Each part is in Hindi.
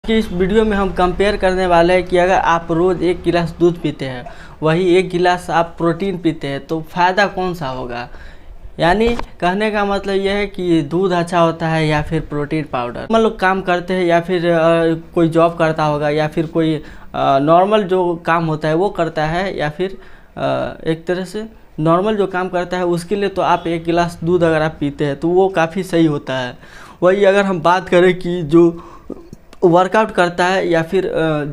कि इस वीडियो में हम कंपेयर करने वाले हैं कि अगर आप रोज़ 1 गिलास दूध पीते हैं, वही 1 गिलास आप प्रोटीन पीते हैं, तो फ़ायदा कौन सा होगा। यानी कहने का मतलब यह है कि दूध अच्छा होता है या फिर प्रोटीन पाउडर। हम लोग काम करते हैं या फिर कोई जॉब करता होगा या फिर कोई नॉर्मल जो काम होता है वो करता है, या फिर एक तरह से नॉर्मल जो काम करता है उसके लिए तो आप 1 गिलास दूध अगर आप पीते हैं तो वो काफ़ी सही होता है। वही अगर हम बात करें कि जो वर्कआउट करता है या फिर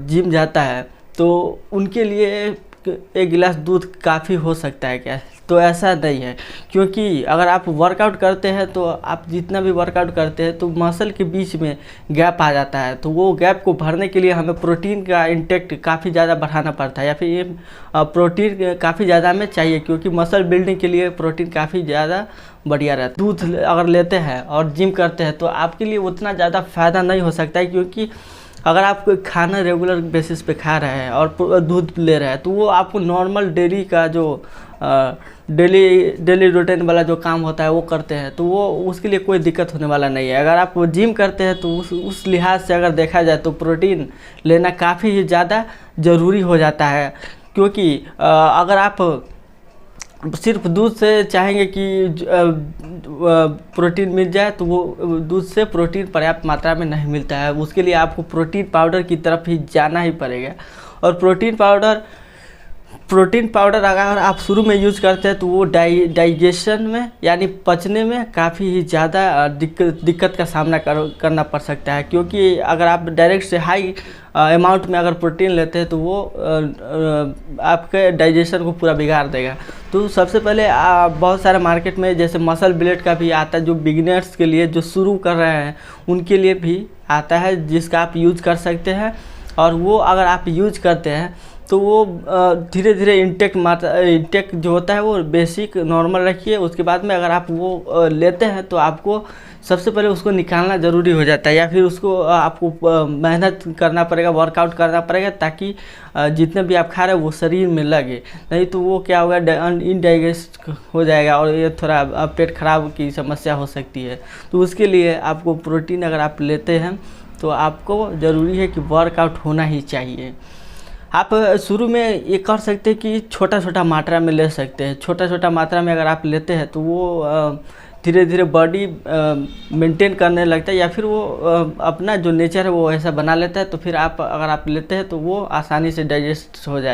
जिम जाता है तो उनके लिए 1 गिलास दूध काफ़ी हो सकता है क्या? तो ऐसा नहीं है, क्योंकि अगर आप वर्कआउट करते हैं तो आप जितना भी वर्कआउट करते हैं तो मसल के बीच में गैप आ जाता है, तो वो गैप को भरने के लिए हमें प्रोटीन का इंटेक काफ़ी ज़्यादा बढ़ाना पड़ता है, या फिर ये प्रोटीन काफ़ी ज़्यादा हमें चाहिए, क्योंकि मसल बिल्डिंग के लिए प्रोटीन काफ़ी ज़्यादा बढ़िया रहता है। दूध अगर लेते हैं और जिम करते हैं तो आपके लिए उतना ज़्यादा फ़ायदा नहीं हो सकता है, क्योंकि अगर आप कोई खाना रेगुलर बेसिस पे खा रहे हैं और दूध ले रहे हैं तो वो आपको नॉर्मल डेली का जो डेली रूटीन वाला जो काम होता है वो करते हैं, तो वो उसके लिए कोई दिक्कत होने वाला नहीं है। अगर आप जिम करते हैं तो उस लिहाज से अगर देखा जाए तो प्रोटीन लेना काफ़ी ज़्यादा ज़रूरी हो जाता है, क्योंकि अगर आप सिर्फ दूध से चाहेंगे कि प्रोटीन मिल जाए तो वो दूध से प्रोटीन पर्याप्त मात्रा में नहीं मिलता है। उसके लिए आपको प्रोटीन पाउडर की तरफ ही जाना ही पड़ेगा। और प्रोटीन पाउडर अगर आप शुरू में यूज़ करते हैं तो वो डाइजेशन में यानी पचने में काफ़ी ही ज़्यादा दिक्कत का सामना करना पड़ सकता है, क्योंकि अगर आप डायरेक्ट से हाई अमाउंट में अगर प्रोटीन लेते हैं तो वो आपके डाइजेशन को पूरा बिगाड़ देगा। तो सबसे पहले बहुत सारे मार्केट में जैसे मसल ब्लेड का भी आता है, जो बिगिनर्स के लिए जो शुरू कर रहे हैं उनके लिए भी आता है, जिसका आप यूज़ कर सकते हैं। और वो अगर आप यूज करते हैं तो वो धीरे धीरे इंटेक जो होता है वो बेसिक नॉर्मल रखिए। उसके बाद में अगर आप वो लेते हैं तो आपको सबसे पहले उसको निकालना ज़रूरी हो जाता है, या फिर उसको आपको मेहनत करना पड़ेगा, वर्कआउट करना पड़ेगा, ताकि जितने भी आप खा रहे हैं वो शरीर में लगे। नहीं तो वो क्या होगा, इनडाइजेस्ट हो जाएगा और ये थोड़ा पेट खराब की समस्या हो सकती है। तो उसके लिए आपको प्रोटीन अगर आप लेते हैं तो आपको ज़रूरी है कि वर्कआउट होना ही चाहिए। आप शुरू में ये कर सकते हैं कि छोटा छोटा मात्रा में ले सकते हैं। छोटा छोटा मात्रा में अगर आप लेते हैं तो वो धीरे धीरे बॉडी मेंटेन करने लगता है, या फिर वो अपना जो नेचर है वो ऐसा बना लेता है। तो फिर आप अगर आप लेते हैं तो वो आसानी से डाइजेस्ट हो जाएगा।